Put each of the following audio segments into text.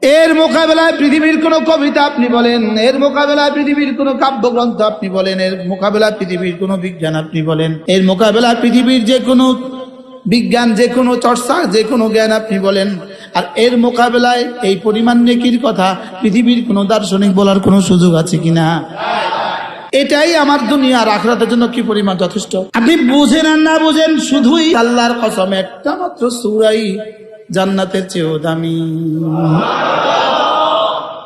এর মোকাবেলায় পৃথিবীর কোন কবিতা আপনি বলেন, এর মোকাবেলায় পৃথিবীর কোন কাব্যগ্রন্থ আপনি বলেন, এর মোকাবেলায় পৃথিবীর কোন বিজ্ঞান আপনি বলেন, এর মোকাবেলায় পৃথিবীর যে কোনো বিজ্ঞান, যে কোনো চর্চা, যে কোনো জ্ঞান আপনি বলেন, আর এর মোকাবেলায় এই পরিমাণ নেকির কথা পৃথিবীর কোন দার্শনিক বলার কোনো সুযোগ আছে কিনা? এটাই আমার দুনিয়ার আখিরাতের জন্য কি পরিমাণ যথেষ্ট। আপনি বুঝেন আর না বুঝেন, শুধুই আল্লাহর কসম একটা মাত্র সূরাই জান্নাতের চেয়েও দামি।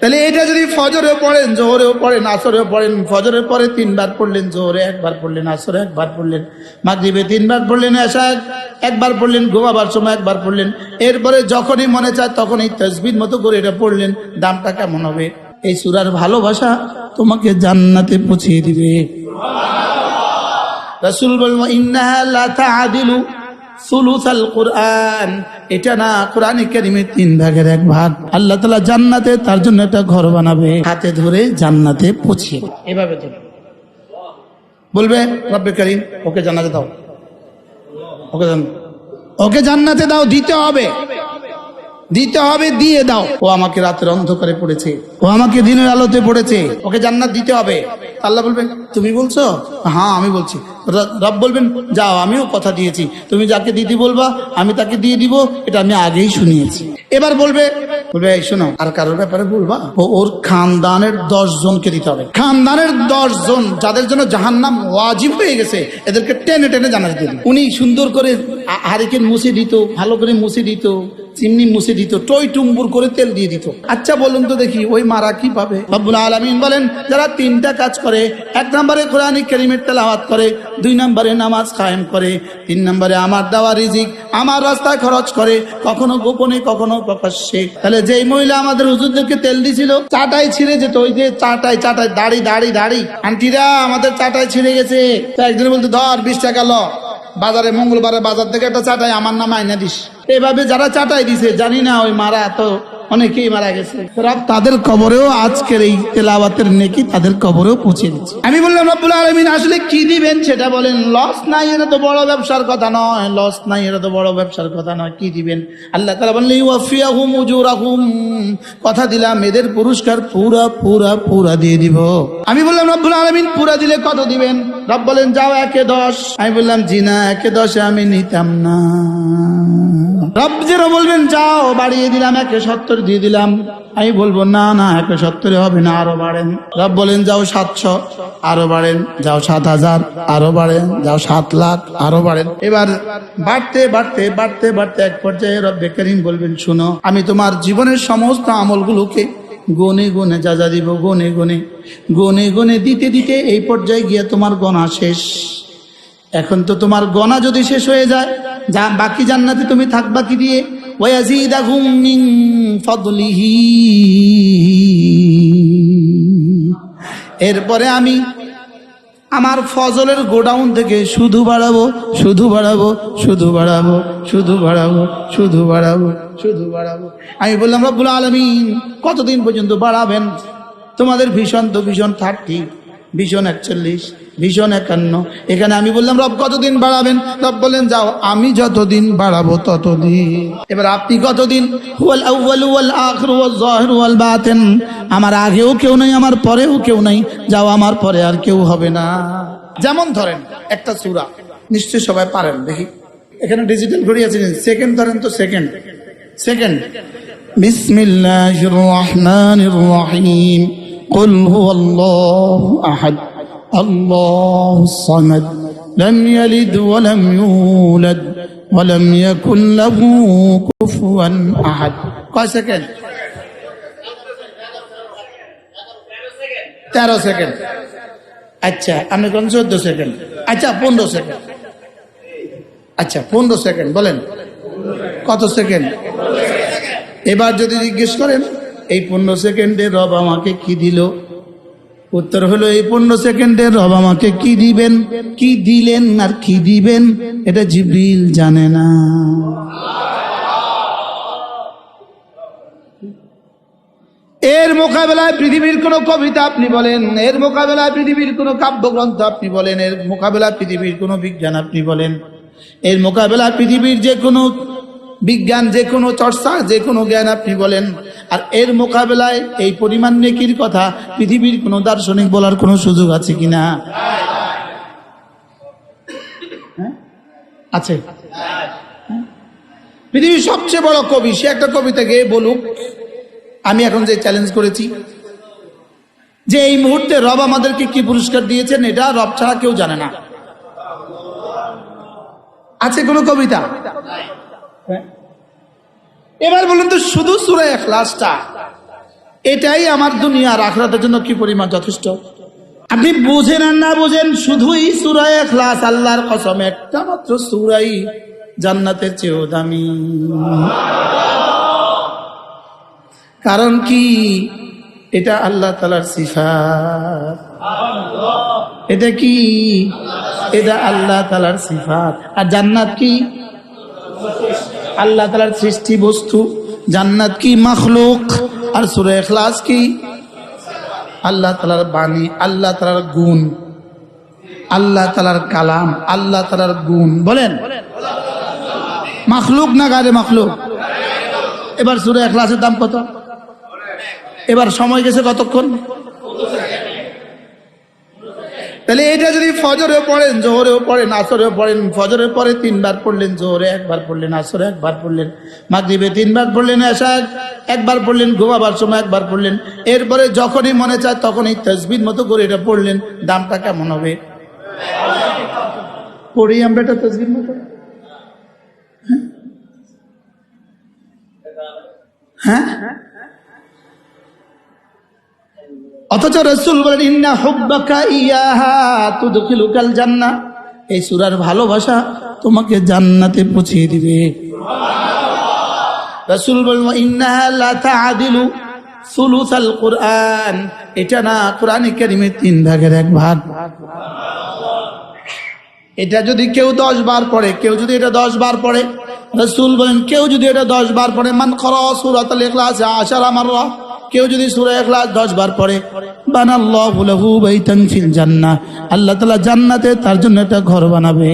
তাহলে এটা যদি ফজরেও পড়েন, জোহরেও পড়েন, আসরেও পড়েন, ফজরের পরে 3 বার পড়লেন, জোহরে 1 বার পড়লেন, আসরে 1 বার পড়লেন, মাগরিবে 3 বার পড়লেন, এশা 1 বার পড়লেন, ঘুমাবার সময় 1 বার পড়লেন, এরপরে যখনই মনে চায় তখনই তাসবিহ মতো করে এটা পড়লেন, দামটা কেমন হবে? এই সূরার ভালোবাসা তোমাকে জান্নাতে পৌঁছে দিবে। রাসূল বলেন ইন্নাহা লা তা'দিলু সুলুসাল কুরআন, এটা না কোরআনে কারীমের 3 ভাগের 1 ভাগ। আল্লাহ তাআলা জান্নাতে তার জন্য একটা ঘর বানাবে, হাতে ধরে জান্নাতে পৌঁছে এভাবে ধরে বলবে রব্বে কারীম ওকে জান্নাতে দাও, ওকে জান্নাতে দাও, দিতে হবে, দিতে হবে, দিয়ে দাও। ও আমাকে রাতের অন্ধকারে পড়েছে, ও আমাকে দিনের আলোতে পড়েছে, ওকে জান্নাত দিতে হবে। আল্লাহ বলবেন তুমি বলছো? হ্যাঁ আমি বলছি। রব বলবেন যাও, আমিও কথা দিয়েছি, তুমি যাকে দিতে বলবা আমি তাকে দিয়ে দিব, এটা আমি আগেই শুনিয়েছি। এবার বলবে এই শোনো, আর কারোর ব্যাপারে বলবা? ওর খানদানের 10 জনকে দিতে হবে, খানদানের 10 জন যাদের জন্য জাহান্নাম ওয়াজিব হয়ে গেছে, এদেরকে টেনে টেনে জান্নাতে দিবেন। উনি সুন্দর করে হারিকেন মুছে দিত, ভালো করে মুছে দিত, চিমনি মুছে দিত, টই টুম্বুর করে তেল দিয়ে দিত। আচ্ছা বলুন তো দেখি ওই মারা কি পাবে? রব্বুল আলামিন বলেন যারা 3টা কাজ করে, 1 নম্বরে কোরআন কারীমের তেলাওয়াত করে, 2 নম্বরে নামাজ কায়েম করে, 3 নম্বরে আমার দেওয়া রিজিক আমার রাস্তায় খরচ করে, কখনো গোপনে কখনো প্রকাশ্যে। তাহলে যেই মহিলা আমাদের হুজুরদেরকে তেল দিছিল, চাটাই ছিঁড়ে যেত, ওই যে চাটাই দাড়ি দাড়ি দাড়ি, আন্টিরা আমাদের চাটাই ছিঁড়ে গেছে, তা একজন বলতো ধর 20 টাকা ল, বাজারে মঙ্গলবারে বাজার থেকে একটা চাটাই আমার নাম আইনা দিস। এভাবে যারা চাটাই দিছে, জানি না ওই মারা তো অনেকেই মারা গেছে, তাদের কবরেও আজকের এই তেলাওয়াতের নেকি তাদের কবরেও পৌঁছে দিচ্ছে। আমি বললাম রব্বুল আলামিন আসলে কি দিবেন সেটা বলেন। লস নাই, এটা তো বড় ব্যবসার কথা নয়, লস নাই, এটা তো বড় ব্যবসার কথা নয়। কি দিবেন? আল্লাহ তাআলা বললেন ইউওয়াফিয়াহুম উজুরাহুম, কথা দিলাম এদের পুরস্কার পুরা পুরা পুরা দিয়ে দিব। আমি বললাম রব্বুল আলামিন পুরা দিলে কত দিবেন? রব বলেন যাও 1-এ 10। আমি বললাম জি না, 1-এ 10 আমি নিতাম না। রব যেন বলবেন যাও বাড়িয়ে দিলাম, 1-এ 70 দিয়ে দিলাম। আমি বলবো না না, 1-এ 70 হবে না, আরো বাড়েন। রব বলেন যাও 700, আরো বাড়েন। যাও 7000, আরো বাড়েন। যাও 7 লাখ, আরো বাড়েন। এবার বাড়তে বাড়তে বাড়তে বাড়তে এক পর্যায়ে রব্বে কারীম বলবেন শুনো, আমি তোমার জীবনের সমস্ত আমলগুলোকে গনে গনে যা দিব, গনে গনে গনে গনে দিতে দিতে এই পর্যায়ে গিয়ে তোমার গণা শেষ। এখন তো তোমার গণা যদি শেষ হয়ে যায়, যা বাকি জান্নাতে তুমি থাকবা কি দিয়ে? ওয়ায়াজিদাহুম মিন ফাদলিহি, এরপরে আমি আমার ফজলের গোডাউন থেকে শুধু বাড়াবো, শুধু বাড়াবো, শুধু বাড়াবো, শুধু বাড়াবো, শুধু বাড়াবো, শুধু বাড়াবো। আমি বললাম রব্বুল আলামিন কতদিন পর্যন্ত বাড়াবেন? তোমাদের ভীষণ তো ভীষণ 30, ভীষণ 41, ভীষণ 51। এখানে আমি বললাম রব কতদিন বাড়াবেন? রব বলেন যাও আমি যতদিন বাড়াবো ততদিন। এবার আপনি কতদিন? হুয়াল আউয়ালু ওয়াল আখিরু ওয়াল যাহিরু ওয়াল বাতিন, আমার আগেও কেউ নাই, আমার পরেও কেউ নাই, যাও আমার পরে আর কেউ হবে না। যেমন ধরেন একটা সূরা নিশ্চয়ই সবাই পারেন, দেখি এখানে ডিজিটাল ঘড়ি আছে, সেকেন্ড ধরেন তো, সেকেন্ড বিসমিল্লাহির রহমানির রহিম কুল হুয়াল্লাহু আহাদ আল্লাহুস সামাদ লাম ইয়ালিদ ওয়া লাম ইউলাদ ওয়া লাম ইয়াকুল লাহু কুফুয়ান আহাদ। কয় সেকেন্ড? 13 সেকেন্ড। আচ্ছা আপনি কোন 14 সেকেন্ড? আচ্ছা 15 সেকেন্ড। আচ্ছা 15 সেকেন্ড বলেন কত সেকেন্ড? এবার যদি জিজ্ঞেস করেন এই 15 সেকেন্ডে রব আমাকে কি দিল, উত্তর হলো এই 15 সেকেন্ডে রব আমাকে কি দিবেন, কি দিলেন আর কি দিবেন এটা জিবরিল জানে না। এর মোকাবেলায় পৃথিবীর কোন কবিতা আপনি বলেন, এর মোকাবেলায় পৃথিবীর কোন কাব্যগ্রন্থ আপনি বলেন, এর মোকাবেলায় পৃথিবীর কোন বিজ্ঞান আপনি বলেন, এর মোকাবেলায় পৃথিবীর যে কোনো বিজ্ঞান, যে কোনো চর্চা, যে কোনো জ্ঞান আপনি বলেন, আর এর মোকাবেলায় এই পরিমাণ নেকির কথা পৃথিবীর কোন দার্শনিক বলার কোনো সুযোগ আছে কিনা? আছে? পৃথিবীর সবচেয়ে বড় কবি সে একটা কবিতা গেয়ে বলুক, আমি এখন যে চ্যালেঞ্জ করেছি যে এই মুহূর্তে রব আমাদেরকে কি পুরস্কার দিয়েছেন এটা রব ছাড়া কেউ জানে না। আছে কোন কবিতা? এবার বলুন তো, শুধু সূরা ইখলাসটা এটাই আমার দুনিয়ার আখিরাতের জন্য কি পরিমাণ যথেষ্ট? আপনি বুঝেন আর না বুঝেন, শুধুই সূরা ইখলাস আল্লাহর কসম একটা মাত্র সূরাই জান্নাতের চেয়েও দামি। কারণ কি? এটা আল্লাহ তাআলার সিফাত। এটা কি? এটা আল্লাহ তাআলার সিফাত। আর জান্নাত কি? আল্লাহ তাআলার সৃষ্টি বস্তু। জান্নাত কি? মাখলুক। আর সূরা ইখলাস কি? আল্লাহ তাআলার বাণী, আল্লাহ তাআলার গুণ, আল্লাহ তাআলার কালাম, আল্লাহ তাআলার গুণ। বলেন মাখলুক না গায়রে মাখলুক? এবার সূরা ইখলাসের দাম কত? এবার সময় গেছে কতক্ষণ? তাহলে এটা যদি ফজরেও পড়েন, জোহরেও পড়েন, আসরেও পড়েন, ফজরের পরে 3 বার পড়লেন, জোহরে 1 বার পড়লেন, আসরে 1 বার পড়লেন, মাগরিবে 3 বার পড়লেন, এশা 1 বার পড়লেন, ঘুমাবার সময় 1 বার পড়লেন, এরপরে যখনই মনে চায় তখনই তাসবিহ মতো করে এটা পড়লেন, দামটা কেমন হবে? পড়ি আমরা এটা তাসবিহ মতো? হ্যাঁ, অথচ রাসূল বলেন ইন্না হুব্বাকা ইয়াহা তুদখিলুকাল জান্নাহ, এই সূরার ভালোবাসা তোমাকে জান্নাতে পৌঁছে দিবে। রাসূল বলেন ইন্নাহা লা তা'দিলু সুলুসাল কুরআন, এটা না কোরআনে কারীমের 3 ভাগের 1 ভাগ। এটা যদি কেউ 10 বার পড়ে, কেউ যদি এটা 10 বার পড়ে, রাসূল বলেন কেউ যদি এটা 10 বার পড়ে, মান করা সূরাতুল ইখলাস 10 মাররা, কেউ যদি সূরা ইখলাস 10 বার পড়ে, বানাল্লাহু লাহু বাইতান ফিল জান্নাহ, আল্লাহ তাআলা জান্নাতে তার জন্য একটা ঘর বানাবে।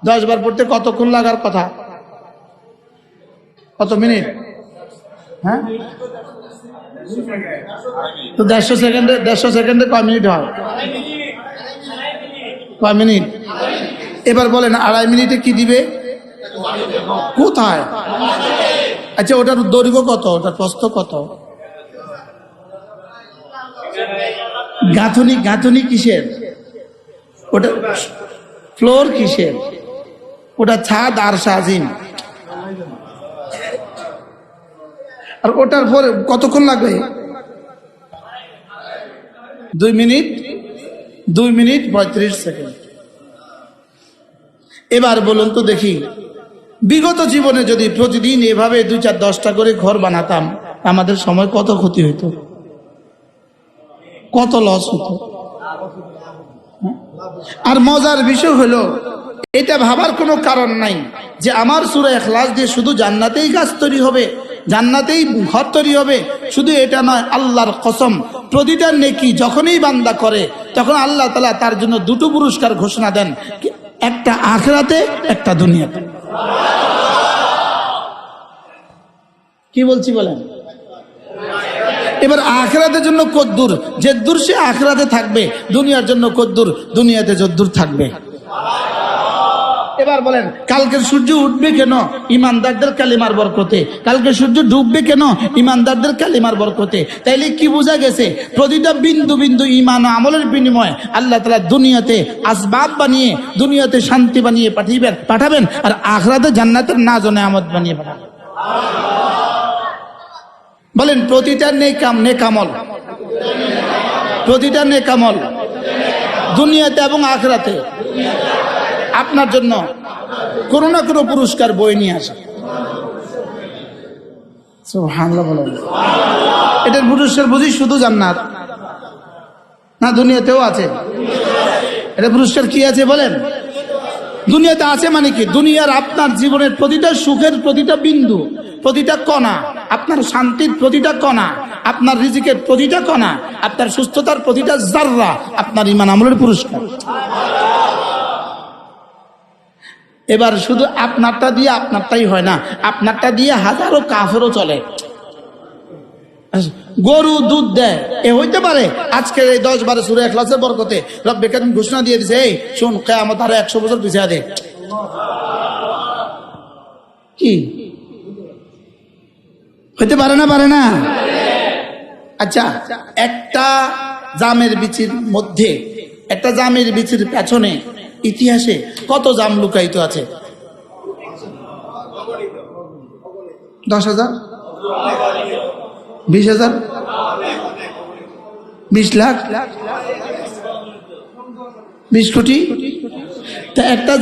10 বার পড়তে কতক্ষণ লাগার কথা? কত মিনিট? হ্যাঁ, তো 150 সেকেন্ডে কয় মিনিট হয়? কয় মিনিট? এবার বলেন 2.5 মিনিটে কি দিবে? কোথায়? আচ্ছা, ওটার দৈর্ঘ্য কত? ওটার প্রস্থ কত? গাঁথনি কিসের? ওটা ফ্লোর কিসের? ওটা ছাদ আর সাজিম। আর ওটার পরে কতক্ষণ লাগবে? 2 মিনিট 35 সেকেন্ড। এবার বলুন তো দেখি, বিগত জীবনে যদি প্রতিদিন এভাবে 2-4-10টা করে ঘর বানাতাম, আমাদের সময় কত ক্ষতি হইতো, কত লস হতো। আর মজার বিষয় হলো, এটা ভাবার কোনো কারণ নাই যে আমার সূরা ইখলাস দিয়ে শুধু জান্নাতেই গাছ তৈরি হবে, জান্নাতেই ঘর তৈরি হবে। শুধু এটা নয়, আল্লাহর কসম, প্রতিটা নেকি যখনই বান্দা করে তখন আল্লাহ তাআলা তার জন্য 2টো পুরস্কার ঘোষণা দেন, একটা আখিরাতে, একটা দুনিয়াতে। কি বলছি বলেন? এবার আখিরাতের জন্য কদ্দুর, যে দূর সে আখিরাতে থাকবে, দুনিয়ার জন্য কদ্দুর, দুনিয়াতে যদ্দুর থাকবে। এবার বলেন, কালকের সূর্য উঠবে কেন? ইমানদারদের কালিমার বরকতে। কালকে সূর্য ডুববে কেন? ইমানদারদের কালিমার বরকতে। তাইলে কি বোঝা গেছে? প্রতিটা বিন্দু বিন্দু ঈমান ও আমলের বিনিময়ে আল্লাহ তাআলা দুনিয়াতে আসবাব বানিয়ে, দুনিয়াতে শান্তি বানিয়ে পাঠাবেন, আর আখিরাতে জান্নাতের নাজ ও নেয়ামত বানিয়ে পাঠাবেন। বলেন, প্রতিটা নেকামল, প্রতিটা নেকামল দুনিয়াতে এবং আখিরাতে আপনার জন্য কোনো না কোনো পুরস্কার বয়ে নিয়ে আসে। সুবহানাল্লাহ বলেন। এটার পুরস্কার বুঝি শুধু জান্নাত না, দুনিয়াতেও আছে? এটা পুরস্কার কি আছে বলেন? দুনিয়াতে আছে মানে কি? দুনিয়ার আপনার জীবনের প্রতিটা সুখের প্রতিটা বিন্দু, প্রতিটা কণা, আপনার শান্তির প্রতিটা কণা, আপনার রিজিকের প্রতিটা কণা, আপনার সুস্থতার প্রতিটা জাররা আপনার ঈমান আমলের পুরস্কার। এবার শুধু আপনারটা দিয়ে আপনারটাই হয় না, আপনারটা দিয়ে হাজারো কাফেরও চলে। গরু দুধ দেয়, এ হইতে পারে আজকে এই 10-12 সূরা ইখলাসের বরকতে রব্বে কারীম ঘোষণা দিয়ে দিয়েছে, এই শোন, কিয়ামত আরো 100 বছর পিছিয়ে দে। কি হইতে পারে না? পারে না? আচ্ছা, একটা জামের বিচির মধ্যে, একটা জামের বিচির পেছনে ইতিহাসে কত জাম লুকায়িত আছে? 10,000, 20,000, 20 লাখ, 20 কোটি। তা একটা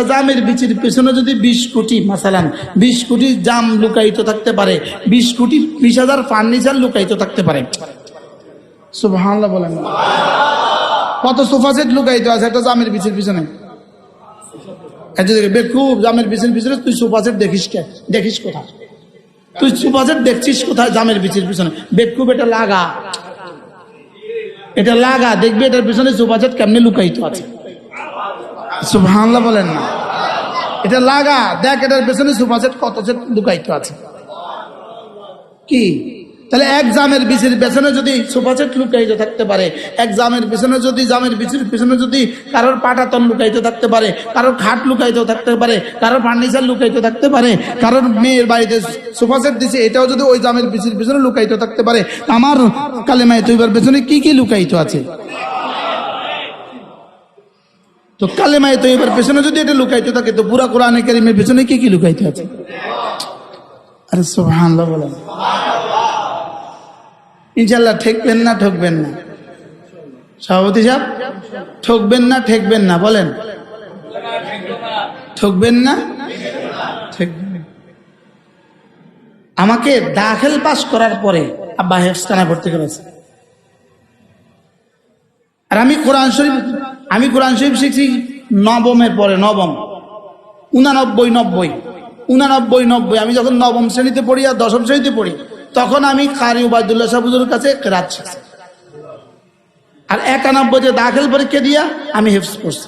জামের বিচির পেছনে যদি 20 কোটি, মাসালান 20 কোটি জাম লুকায়িত থাকতে পারে, 20 কোটি 20,000 ফার্নিচার লুকায়িত থাকতে পারে। সুবহানাল্লাহ বলেন। কত সোফা সেট লুকায়িত আছে একটা জামের বিচির পিছনে? বেকুব, জামের বিচির পিছনে তুই সোফা সেট দেখিস কোথায়? তুই সোফা সেট দেখছিস কোথায়? জামের বিচির পিছনে। বেকুব, এটা লাগা, দেখবি এটার পিছনে সোফা সেট কেমনে লুকায়িত আছে। সুবহানাল্লাহ বলেন না। এটা লাগা, দেখ এটার পেছনে সোফা সেট কত সেট লুকায়িত আছে। কি তাহলে এক জামের বিচির পেছনে যদি সোফা সেট লুকায়িত থাকতে পারে, এক জামের বিচির পেছনে যদি কারোর পাটাতন লুকায়িত থাকতে পারে, কারোর খাট লুকায়িত থাকতে পারে, কারোর ফার্নিচার লুকায়িত থাকতে পারে, কারোর মেয়ের বাড়িতে সোফা সেট দিছে, এটাও যদি ওই জামের বিচির পেছনে লুকায়িত থাকতে পারে, আমার কালেমায়ে তয়্যিবার পেছনে কি কি লুকায়িত আছে? তো কালেমায়ে তয়্যিবার পেছনে যদি এটা লুকায়িত থাকে, তো পুরা কোরআনে কারীমের পেছনে কি কি লুকায়িত আছে? আরে সুবহানাল্লাহ বলেন। ইনশাআল্লাহ ঠেকবেন না? সভাপতি সাহেব, ঠকবেন না? বলেন, ঠকবেন না? আমাকে দাখিল পাস করার পরে আব্বা হেফজখানায় ভর্তি করেছে। আর আমি কোরআন শরীফ শিখছি নবমের পরে, 89 আমি যখন নবম শ্রেণীতে পড়ি আর 10ম শ্রেণীতে পড়ি, তখন আমি কারি উবাইদুল্লাহ সাহেব হুজুরের কাছে কেরাত শিখছি। আর 91-তে দাখিল পরীক্ষা দিয়া আমি হিফজ পড়ছি।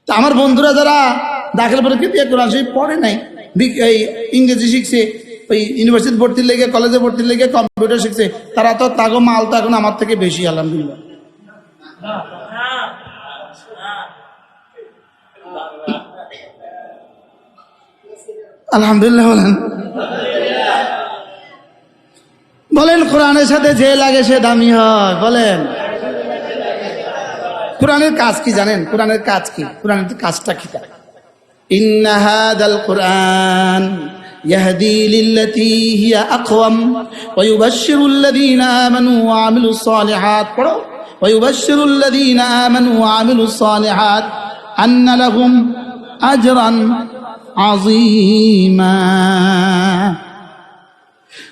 আমার বন্ধুরা যারা দাখিল পরীক্ষা দিয়ে কোরআন শরীফ পড়ে নাই, এই ইংরেজি শিখছে, ওই ইউনিভার্সিটি ভর্তির লেগে, কলেজে ভর্তির লেগে, কম্পিউটার শিখছে, তারা তো তাগো মাল তো এখন আমার থেকে বেশি, আলহামদুলিল্লাহ। আলহামদুলিল্লাহ বলেন। কোরআনের সাথে যে লাগে সে দামি হয়। বলেন, কোরআনের কাজ কি জানেন? কোরআনের কাজটা কি? ইন্না হাযাল কুরআন ইয়াহদি লিল্লাতী হিয়া আকওয়াম ওয়া ইউবাশশিরুল্লাযীনা আমানু ওয়া আমিলুস সালিহাত। পড়ো, ওয়া ইউবাশশিরুল্লাযীনা আমানু ওয়া আমিলুস সালিহাত আন্না লাহুম আজরান আযীমা।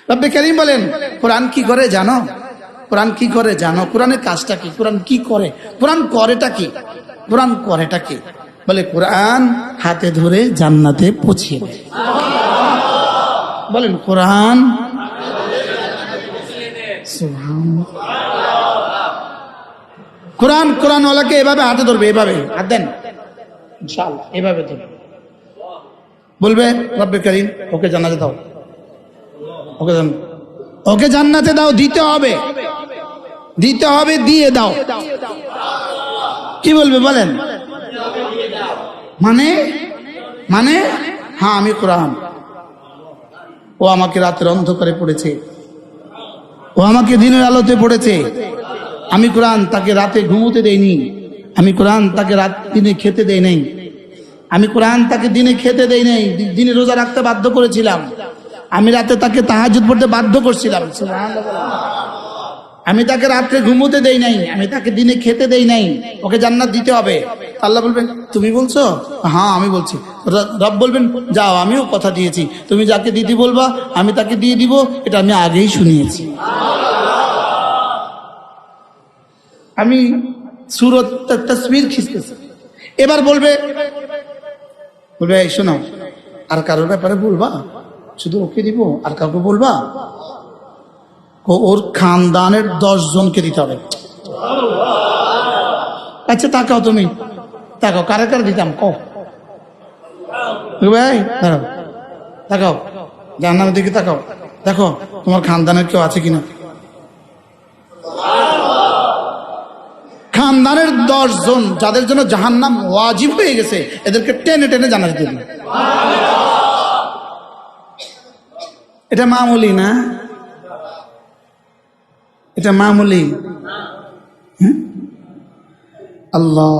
রব্বে কারীম বলেন, কোরআন কি করে জানো? কোরআনের কাজটা কি? কোরআন কি করে? কোরআন করেটা কি? বলে, কোরআন হাতে ধরে জান্নাতে পৌঁছিয়ে দেয়। বলেন, কোরআন কোরআনওয়ালাকে এভাবে হাতে ধরবে, এভাবে হাত দেন ইনশাআল্লাহ, এভাবে ধরবে, বলবে রব্বে কারীম ওকে জান্নাতে দাও, ওকে জান্নাতে দাও। দিতে হবে, দিয়ে দাও। কি বলবে বলেন? মানে হ্যাঁ, আমি কোরআন, ও আমাকে রাতের অন্ধকারে পড়েছে, ও আমাকে দিনের আলোতে পড়েছে। আমি কোরআন তাকে রাতে ঘুমোতে দেইনি, আমি কোরআন তাকে দিনে খেতে দেই নাই, আমি কোরআন তাকে দিনে খেতে দেই নাই, দিনে রোজা রাখতে বাধ্য করেছিলাম, আমি রাতে তাকে তাহাজ্জুদ পড়তে বাধ্য করছিলাম। আমি তাকে রাত্রে ঘুমোতে দেই নাই, আমি তাকে দিনে খেতে দেই নাই। ওকে জান্নাত দিতে হবে। আল্লাহ বলবেন, তুমি বলছো? হ্যাঁ আমি বলছি। রব বলবেন, যাও, আমিও কথা দিয়েছি, তুমি যাকে দিদি বলবা আমি তাকে দিয়ে দিব, এটা আমি আগেই শুনিয়েছি। আমি সূরত তাসবির খিচতেছি। এবার বলবে এই শোনো, আর কারোর ব্যাপারে বলবা? শুধু ওকে দিব, আর কাউকে বলবা? ওর খানদানের 10 জনকে দিতে হবে। আচ্ছা তাকাও, তুমি তাকাও, কারে কারে দিতাম কও ভাই, দাঁড়াও, তাকাও, জাহান্নামের দিকে তাকাও, দেখো তোমার খানদানের কেউ আছে কিনা। খানদানের 10 জন যাদের জন্য জাহান্নাম ওয়াজিব হয়ে গেছে, এদেরকে টেনে টেনে জান্নাতে দিবেন। এটা মামুলি না, এটা মামুলি। আল্লাহ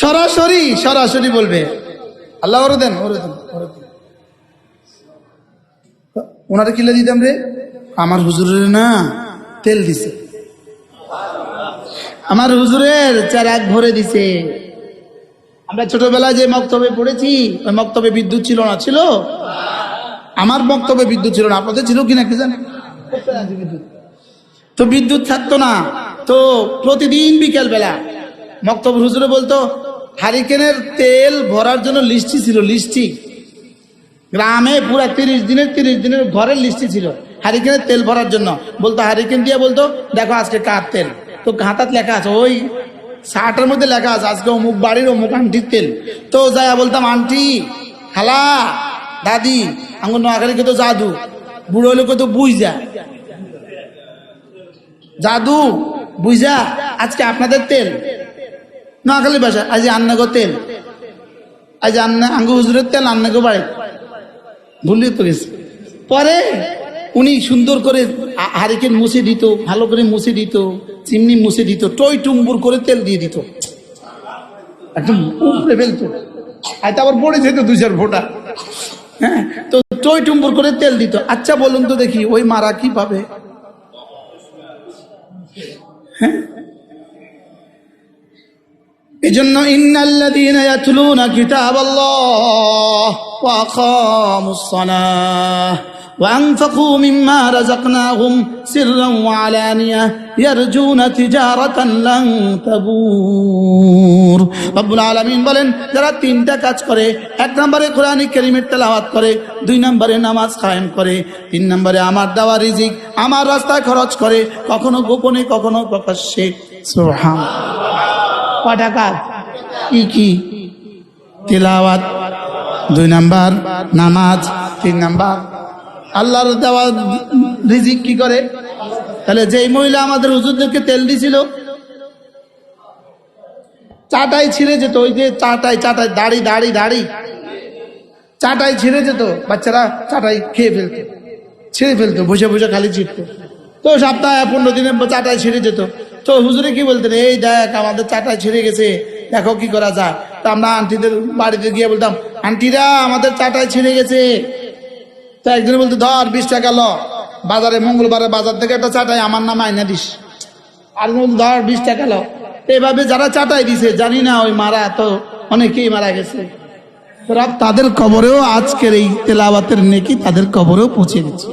সরাসরি সরাসরি বলবে আল্লাহ ওরে দেন, ওরে দেন, ওরে দেন। ওনারে কিলে দিতাম রে, আমার হুজুরের না তেল দিছে, আমার হুজুরের চারাক ভরে দিছে। আমরা ছোটবেলায় যে মক্তবে পড়েছি, ওই মক্তবে বিদ্যুৎ ছিল না? ছিল। আমার মক্তবে বিদ্যুৎ ছিল না, আপনাদের ছিল কিনা কি জানেন? তো বিদ্যুৎ থাকতো না, তো প্রতিদিন বিকেল বেলা মক্তব হুজুরে বলতো হারিকেনের তেল ভরার জন্য লিস্টি ছিল, লিস্টি গ্রামে পুরা 30 দিনের ঘরের লিস্টি ছিল হারিকেনের তেল ভরার জন্য। বলতো হারিকেন দিয়ে বলতো দেখো আজকে কার তেল, তো হাতাত লেখা আছে, ওই শার্টের মধ্যে লেখা আছে আজকে অমুক বাড়ির অমুক আন্টির তেল। তো যাই বলতাম আন্টি, খালা, দাদি, আঙ্গুর নোয়াখালী তো জাদু, বুড়ো হলে তো বুঝা, জাদু বুঝা আজকে আপনাদের তেল নোয়াখালী ভাষা, আজ আন্নাগো তেল, আজ আঙ্গু হুজুরের তেল আন্নাগো বাড়ি, ভুলিয়ে তো গেছে। পরে উনি সুন্দর করে হারিকেন মুছে দিত, ভালো করে মুছে দিত, চিমনি মুছে দিত, টই টুম্বুর করে তেল দিয়ে দিত, একদম উপরে ফেলতো, হয়তো আবার পড়ে যেত 2-4 ফোঁটা। হ্যাঁ, তো টই টুম্বুর করে তেল দিত। আচ্ছা বলুন তো দেখি ওই মারা কি পাবে? হ্যাঁ, এজন্য ইন্নাল্লাযীনা ইয়াতলুনা কিতাবাল্লাহ ওয়া আকামুস সালাহ ওয়া আনফাকু মিম্মা রাযাকনাহুম সিররান ওয়া আলানিয়াহ ইয়ারজুনা তিজারাতান লান তাবুর। রব্বুল আলামিন বলেন, যারা 3টা কাজ করে, 1 নম্বরে কোরআন কারীমের তেলাওয়াত করে, 2 নম্বরে নামাজ কায়েম করে, 3 নম্বরে আমার দেওয়া রিজিক আমার রাস্তায় খরচ করে, কখনো গোপনে কখনো প্রকাশ্যে। সুবহানাল্লাহ। কয়টা কাজ? কি? তিলাওয়াত 2 নাম্বার, নামাজ 3 নাম্বার। আল্লাহর দেওয়া রিজিক কি করে? তাহলে যেই মহিলা আমাদের হুজুরদেরকে তেল দিছিল, চাটাই ছিঁড়ে যেত, ওই যে চাটাই দাড়ি চাটাই ছিঁড়ে যেত, বাচ্চারা চাটাই খেয়ে ফেলতো, ছিঁড়ে ফেলতো, বসে বসে খালি ছিঁড়তো। তো সপ্তাহে 15 দিনে চাটাই ছিঁড়ে যেত। তো হুজুরে কি বলতেন, এই দেখ আমাদের চাটাই ছিঁড়ে গেছে, দেখো কি করা যায়। তো আমরা আন্টিদের বাড়িতে গিয়ে বলতাম, আন্টিরা আমাদের চাটাই ছিঁড়ে গেছে। তো একদিন বলতো, ধর 20 টাকা ল, বাজারে মঙ্গলবারে বাজার থেকে একটা চাটাই আমার নামে আইনা দিস। আর ধর 20 টাকা ল। এভাবে যারা চাটাই দিছে, জানি না ওই মারা তো অনেকেই মারা গেছে, তাদের কবরেও আজকের এই তেলাওয়াতের নেকি তাদের কবরেও পৌঁছে দিচ্ছে।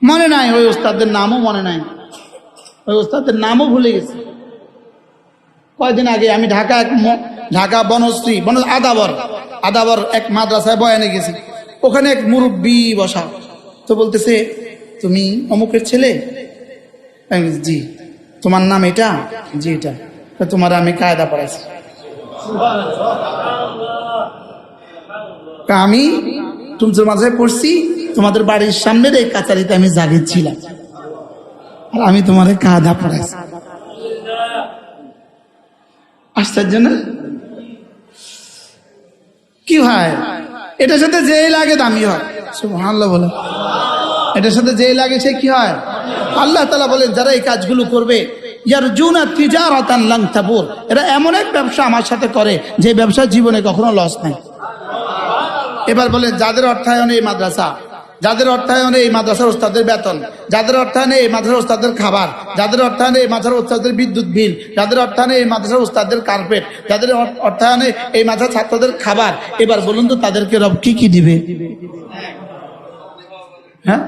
মনে নাই ওই ওস্তাদের নামও মনে নাই, ওই ওস্তাদের নামও ভুলে গেছে। কয়েকদিন আগে আমি ঢাকা বনশ্রী আদাবর এক মাদ্রাসায় বয়ানে গেছি। ওখানে এক মুরব্বী বসা, তো বলতেছে, তুমি অমুকের ছেলে? জি। তোমার নাম এটা? জি এটা। তোমার আমি কায়দা পড়াইছি। আমি তোমাদের মাঝে পড়ছি, তোমাদের বাড়ির সামনের এই কাছারিতে আমি জাগির ছিলাম, আর আমি তোমার কায়দা পড়াইছি। আশ্চর্য না? কি হয়, এটার সাথে যে লাগে দামি হয়। সুবহানাল্লাহ বলে, এটার সাথে যে লাগে সে কি হয়? আল্লাহ তাআলা বলেন, যারা এই কাজগুলো করবে, ইয়ারজুনা তিজারাতান লান তাবুর, এরা এমন এক ব্যবসা আমার সাথে করে যে ব্যবসা জীবনে কখনো লস নাই। এবার বলেন, যাদের অর্থায়নে এই মাদ্রাসা, যাদের অর্থায়নে এই মাদ্রাসার ওস্তাদের বেতন, যাদের অর্থায়নে এই মাদ্রাসার ওস্তাদের খাবার, যাদের অর্থায়নে এই মাদ্রাসার ওস্তাদের বিদ্যুৎ বিল, যাদের অর্থায়নে এই মাদ্রাসার ওস্তাদের কার্পেট, যাদের অর্থায়নে এই মাদ্রাসার ছাত্রদের খাবার, এবার বলুন তো তাদেরকে রব কি দিবে? হ্যাঁ,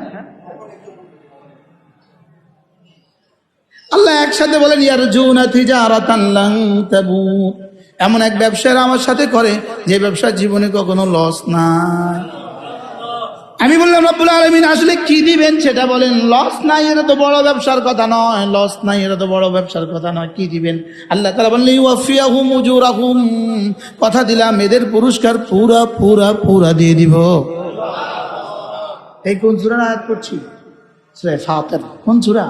আল্লাহ একসাথে বলেন, ইয়ারজুনা তিজারাতান লান তাবুর, এমন এক ব্যবসা আমার সাথে করে যে ব্যবসা জীবনে কখনো লস নাই। আমি বললাম রব্বুল আলামিন আসলে কি দিবেন সেটা বলেন। লস নাই, এটা তো বড় ব্যবসার কথা নয়, লস নাই, এটা তো বড় ব্যবসার কথা নয়, কি দিবেন? আল্লাহ তাআলা বললেন ইউওয়াফিয়াহুম উজুরাহুম, কথা দিলাম এদের পুরস্কার পুরা পুরা পুরা দিয়ে দিব। এই কোন সূরার আয়াত পড়ছি? সূরা ফাতির। কোন সূরা?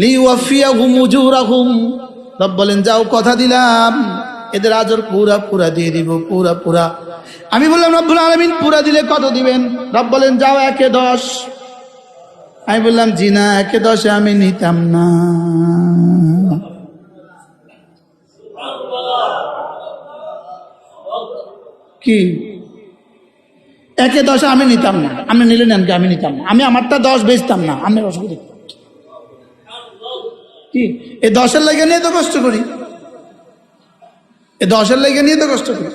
লিওয়াফিয়াহুম উজুরাহুম, রব বলেন যাও কথা দিলাম এদের আজর পুরা পুরা দিয়ে দিব, পুরা পুরা। আমি বললাম রব্বুল আলামিন পুরা দিলে কত দিবেন? রব বলেন যাও 1/10। আমি বললাম জি না, 1/10 আমি নিতাম না। কি 1/10 আমি নিতাম না? আপনি নিলে নেন, কি আমি নিতাম না? আমি আমারটা 10 বেচতাম না, আমি অসুবিধা কি? এই 10-এর লেগে নিয়ে তো কষ্ট করি, এই 10-এর লেগে নিয়ে তো কষ্ট করি।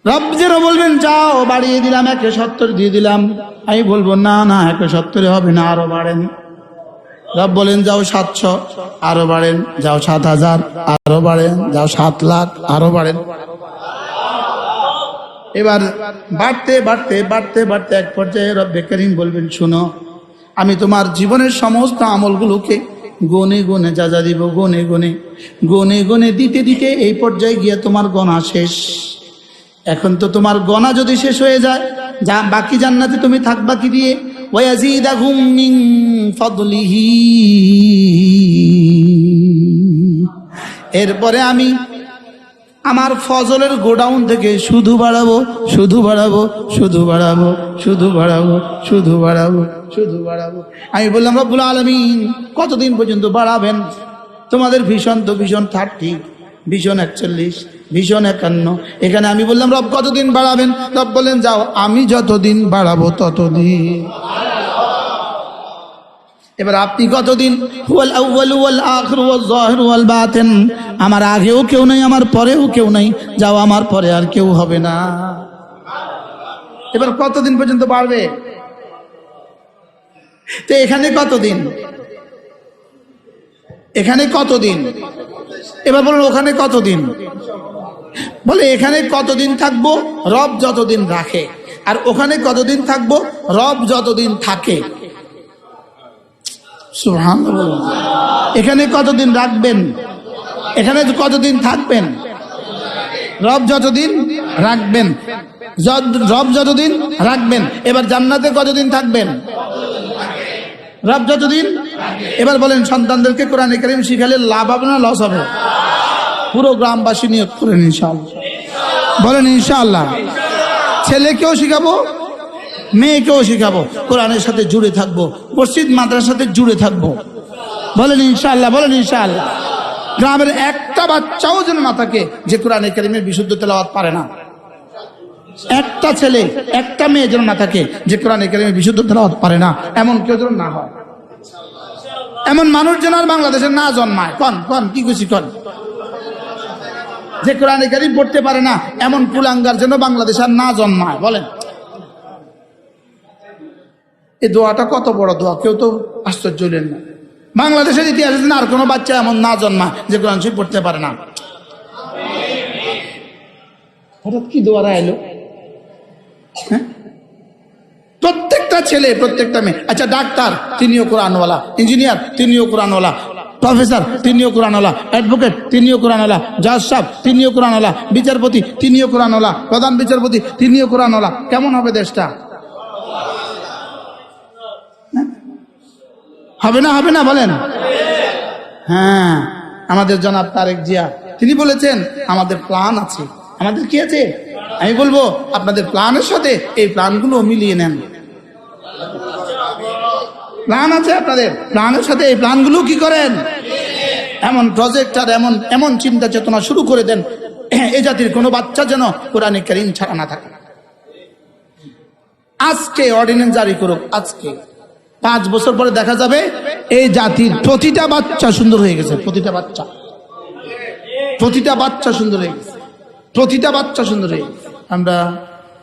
রব যেন বলবেন যাও বাড়িয়ে দিলাম, 170 দিয়ে দিলাম। আমি বলবো না না 170 হবে না, আরো বাড়েন। রব বলেন যাও 700, আরো বাড়েন। যাও 7000, আরো বাড়েন। যাও 7 লাখ, আরো বাড়েন। এবার বাড়তে বাড়তে বাড়তে বাড়তে এক পর্যায়ে রব্বে করিম বলবেন শুনো, আমি তোমার জীবনের সমস্ত আমলগুলোকে গনে গনে যা দিব, গনে গনে গনে গনে দিতে দিতে এই পর্যায়ে গিয়ে তোমার গণা শেষ। এখন তো তোমার গণা যদি শেষ হয়ে যায়, যা বাকি জান্নাতে তুমি থাকবা কি দিয়ে? ওয়ায়াজিদাহুম মিন ফাদলিহি, এরপরে আমি আমার ফজলের গোডাউন থেকে শুধু বাড়াবো, শুধু বাড়াবো, শুধু বাড়াবো, শুধু বাড়াবো, শুধু বাড়াবো, শুধু বাড়াবো। আমি বললাম রব্বুল আলামিন কতদিন পর্যন্ত বাড়াবেন? তোমাদের ভীষণ তো ভীষণ 30, ভীষণ 41, ভীষণ 51। এখানে আমি বললাম রব কতদিন বাড়াবেন? রব বললেন যাও আমি যতদিন বাড়াবো ততদিন। এবার আপনি কতদিন? হুয়াল আউয়ালু ওয়াল আখিরু ওয়াল যাহিরু ওয়াল বাতিন, আমার আগেও কেউ নাই, আমার পরেও কেউ নাই, যাও আমার পরে আর কেউ হবে না। এবার কতদিন পর্যন্ত বাড়বে? তো এখানে কতদিন? এখানে কতদিন? এবার বলুন ওখানে কতদিন? বলে এখানে কতদিন থাকবো? রব যতদিন রাখে। আর ওখানে কতদিন থাকবো? রব যতদিন থাকে। সুবহানাল্লাহ। এখানে কতদিন রাখবেন? এখানে কতদিন থাকবেন? রব যতদিন রাখবেন, রব যতদিন রাখবেন। এবার জান্নাতে কতদিন থাকবেন? রব যতদিন। এবার বলেন সন্তানদেরকে কোরআন কারীম শিখালে লাভ হবে না লস হবে? পুরো গ্রামবাসী নিয়ত করেন ইনশাআল্লাহ, বলেন ইনশাআল্লাহ। ছেলেকেও শিখাবো, মেয়েকেও শিখাবো, কোরআনের সাথে জুড়ে থাকবো, মসজিদ মাদ্রাসার সাথে জুড়ে থাকবো, বলেন ইনশাআল্লাহ, বলেন ইনশাআল্লাহ। গ্রামের একটা বাচ্চাও যেন না থাকে যে কোরআন কারীমের বিশুদ্ধ তেলাওয়াত পারে না। একটা ছেলে একটা মেয়ে যেন না থাকে যে কোরআন কারীমের বিশুদ্ধ তেলাওয়াত পারে না, এমন কেউ যেন না হয়। এমন মানুষ যেন আর বাংলাদেশে না জন্মায়। কন কন কি খুশি কন, যে কোরআন কারীম পড়তে পারে না এমন কুলাঙ্গার যেন বাংলাদেশে আর না জন্মায়। বলেন এই দোয়াটা কত বড় দোয়া, কেউ তো আশ্চর্য হলেন না। বাংলাদেশের ইতিহাসে আর কোনো বাচ্চা এমন না জন্মায় যে কোরআন শরীফ পড়তে পারে না। হঠাৎ কি দোয়ারা এলো? হ্যাঁ, প্রত্যেকটা ছেলে প্রত্যেকটা মেয়ে। আচ্ছা ডাক্তার তিনিও কোরআনওয়ালা, ইঞ্জিনিয়ার তিনিও কোরআনওয়ালা, প্রফেসর তিনিও কোরআনওয়ালা, অ্যাডভোকেট তিনিও কোরআনওয়ালা, জজ সাহেব তিনিও কোরআনওয়ালা, বিচারপতি তিনিও কোরআনওয়ালা, প্রধান বিচারপতি তিনিও কোরআনওয়ালা। কেমন হবে দেশটা? হবে না? হবে না? বলেন। হ্যাঁ, আমাদের জনাব তারেক জিয়া তিনি বলেছেন আমাদের প্ল্যান আছে। আমাদের কি আছে? আমি বলবো আপনাদের প্ল্যানের সাথে এই প্ল্যানগুলো মিলিয়ে নেন। প্ল্যান আছে আপনাদের, প্ল্যানের সাথে এই প্ল্যানগুলো কি করেন? এমন প্রজেক্ট আর এমন এমন চিন্তা চেতনা শুরু করে দেন এই জাতির কোনো বাচ্চা যেন কোরআন কারীম ছাড়া না থাকে। আজকে অর্ডিন্যান্স জারি করুক, আজকে 5 বছর পরে দেখা যাবে এই জাতির প্রতিটা বাচ্চা সুন্দর হয়ে গেছে। প্রতিটা বাচ্চা, প্রতিটা বাচ্চা সুন্দর হয়ে গেছে, প্রতিটা বাচ্চা সুন্দর হয়ে গেছে। আমরা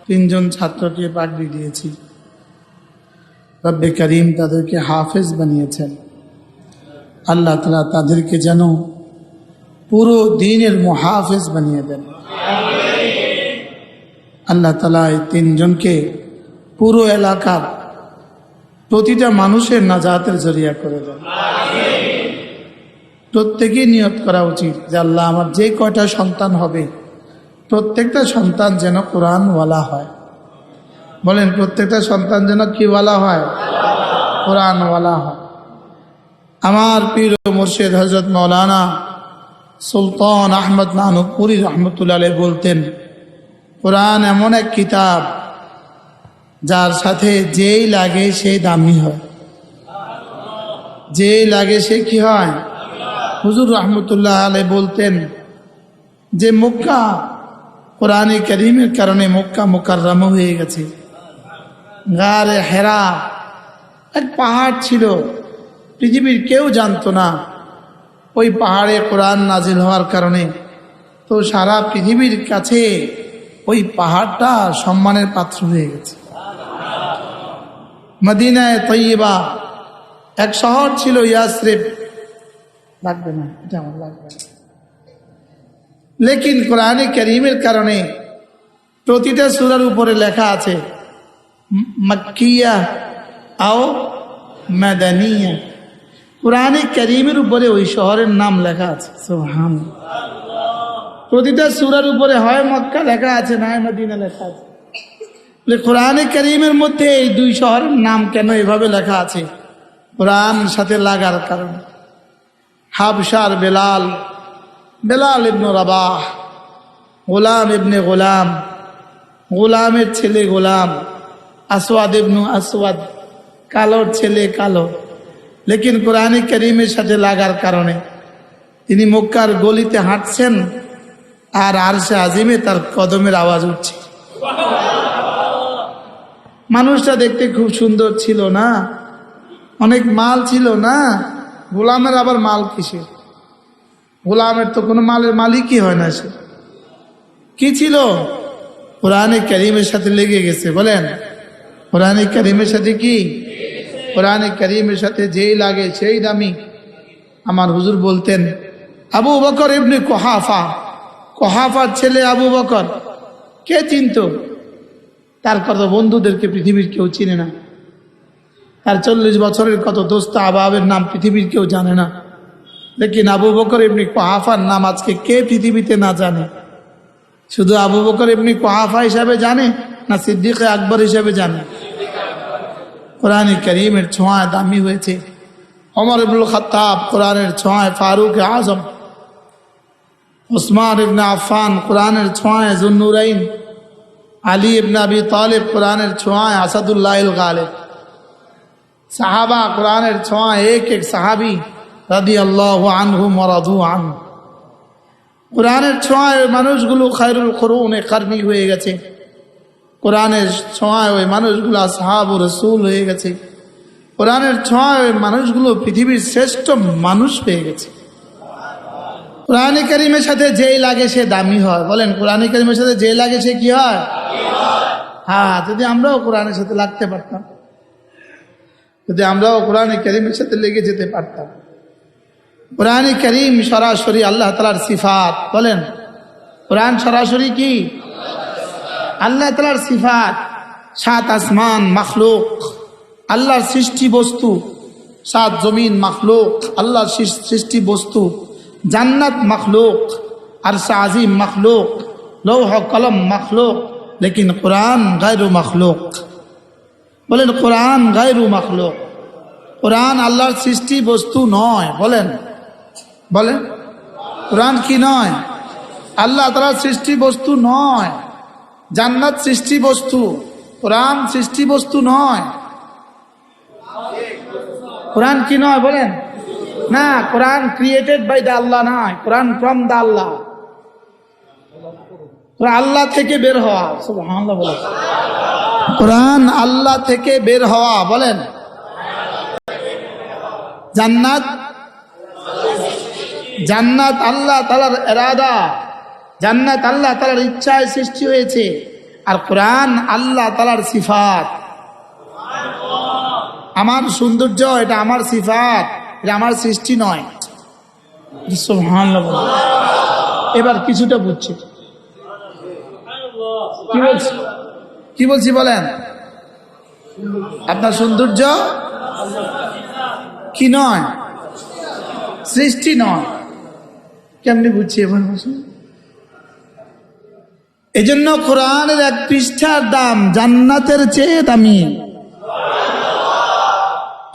3 জন ছাত্রকে পাগড়ি দিয়েছি। রব্বে করিম তাদেরকে হাফেজ বানিয়েছেন। আল্লাহ তাআলা তাদেরকে যেন পুরো দ্বীনের মুহাফেজ বানিয়ে দেন। আল্লাহ তাআলা এই তিনজনকে পুরো এলাকার প্রতিটা মানুষের নাজাতের জরিয়া করে দেন। প্রত্যেকেই নিয়ত করা উচিত যে আল্লাহ আমার যে কয়টা সন্তান হবে প্রত্যেকটা সন্তান যেন কোরআনওয়ালা হয়। বলেন প্রত্যেকটা সন্তান যেন কিওয়ালা হয়? কোরআনওয়ালা হয়। আমার পীর ও মুর্শিদ হযরত মাওলানা সুলতান আহমদ নানুপুরি রহমতুল্লাহ আলাইহি বলতেন, কোরআন এমন এক কিতাব যার সাথে যেই লাগে সেই দামি হয়, যেই লাগে সে কি হয়? হুজুর রহমতুল্লাহ আলাইহি বলতেন যে মক্কা কোরআনে কারীমের কারণে মক্কা মুকাররম হয়ে গেছে। গারে হেরা এক পাহাড় ছিল, পৃথিবীর কেউ জানতো না। ওই পাহাড়ে কোরআন নাজিল হওয়ার কারণে তো সারা পৃথিবীর কাছে ওই পাহাড়টা সম্মানের পাত্র হয়ে গেছে। মদিনায়ে তয়্যিবা এক শহর ছিল, ইয়াসরিব, লাগবে না এটা আমার লাগবে না, লেকিন কোরআনে কারীমের কারণে প্রতিটা সূরার উপরে লেখা আছে মক্কিয়া আও মাদানিয়া। কোরআনে কারীমের উপরে ওই শহরের নাম লেখা আছে। সুবহানাল্লাহ। প্রতিটা সূরার উপরে হয় মক্কা লেখা আছে, না মদিনা লেখা আছে। কোরআনে কারীমের মধ্যে এই দুই শহরের নাম কেন এভাবে লেখা আছে? কোরআন সাথে লাগার কারণে। হাবশার বেলাল, বেলাল ইবনে রাবাহ, গোলাম ইবনে গোলাম, গোলামের ছেলে গোলাম, আসওয়াদ ইবনে আসওয়াদ, কালোর ছেলে কালো, লেকিন কোরআনে কারীমের সাথে লাগার কারণে তিনি মক্কার গলিতে হাঁটছেন আর আরশে আজিমে তার কদমের আওয়াজ উঠছে। মানুষটা দেখতে খুব সুন্দর ছিল না, অনেক মাল ছিল না। গোলামের আবার মাল কিসের? গোলামের তো কোনো মালের মালিকই হয় না। সে কি ছিল? কোরআনে কারীমের সাথে লেগে গেছে। বলেন কোরআনে কারীমের সাথে কি? কোরআনে কারীমের সাথে যেই লাগে সেই দামি। আমার হুজুর বলতেন আবু বকর ইবনে কুহাফা, কুহাফার ছেলে আবু বকর, কে চিনত? তার কত বন্ধুদেরকে পৃথিবীর কেউ চিনে না। তার 40 বছরের কত দোস্ত আহবাবের নাম পৃথিবীর কেউ জানে না। লেকিন আবু বকর ইবনে কুহাফার নাম আজকে কে পৃথিবীতে না জানে? শুধু আবু বকর ইবনে কুহাফা হিসাবে জানে না সিদ্দিক আকবর হিসাবে জানে? কোরআনে কারীমের ছোঁয়ায় দামি হয়েছে। ওমর ইবনুল খাত্তাব কোরআনের ছোঁয়ায় ফারুক আজম, উসমান ইবনে আফফান কোরআনের ছোঁয়ায় যুন্নুরাইন, আলী ইবনে আবি তালিব কোরআনের ছোঁয়ায় আসাদুল্লাহিল গালিব, সাহাবা কোরআনের ছোঁয়ায় এক এক সাহাবী রাদিয়াল্লাহু আনহুম ওয়া রাদু আনহু। কোরআনের ছোঁয়ায় মানুষগুলো খায়রুল কুরুনে কারনি হয়ে গেছে। কোরআনের ছোঁয়ায় ওই মানুষগুলো আসহাব ও রাসূল হয়ে গেছে। কোরআনের ছোঁয়ায় ওই মানুষগুলো পৃথিবীর শ্রেষ্ঠ মানুষ হয়ে গেছে। কোরআনে কারীমের সাথে যেই লাগে সে দামি হয়। বলেন কোরআনে কারীমের সাথে যেই লাগে সে কি হয়? হ্যাঁ, যদি আমরাও কোরআনের সাথে লাগতে পারতাম, যদি আমরাও কোরআনে কারীমের সাথে লেগে যেতে পারতাম। কোরআনে কারীম সরাসরি আল্লাহ তাআলার সিফাত। বলেন কোরআন সরাসরি কি? আল্লাহ তাআলার সিফাত। 7 আসমান মাখলুক, আল্লাহর সৃষ্টি বস্তু। 7 জমিন মাখলুক, আল্লাহর সৃষ্টি বস্তু। জান্নাত মাখলুক, আরশ আজিম মাখলুক, লৌহ কলম মাখলুক, লেকিন কোরআন গায়রু মাখলুক। বলেন কোরআন গায়রু মাখলুক। কোরআন আল্লাহর সৃষ্টি বস্তু নয়। বলেন বলেন কোরআন কি নয়? আল্লাহ তাআলার সৃষ্টি বস্তু নয়। জান্নাত সৃষ্টি বস্তু, কোরআন সৃষ্টি বস্তু নয়। কোরআন কি নয়? বলেন না, কোরআন ক্রিয়েটেড বাই দ্য আল্লাহ নয়, কোরআন ফ্রম দ্য আল্লাহ। আল্লাহ থেকে বের হওয়া। সুবহানাল্লাহ বলেন। কোরআন আল্লাহ থেকে বের হওয়া। বলেন জান্নাত, জান্নাত আল্লাহ তাআলার ইরাদা, জান্নাত আল্লাহ তাআলার ইচ্ছায় সৃষ্টি হয়েছে। আর কোরআন আল্লাহ তাআলার সিফাত। আমার সৌন্দর্য এটা আমার সিফাত, এটা আমার সৃষ্টি নয়। সুবহানাল্লাহ। এবার কিছুটা বুঝছি কি বলছি? কি বলছি বলেন? আপনার সৌন্দর্য কি নয়, সৃষ্টি নয়। কেমনি বুঝছি এবার? এই জন্য কোরআনের এক পৃষ্ঠার দাম জান্নাতের চেয়ে দামি।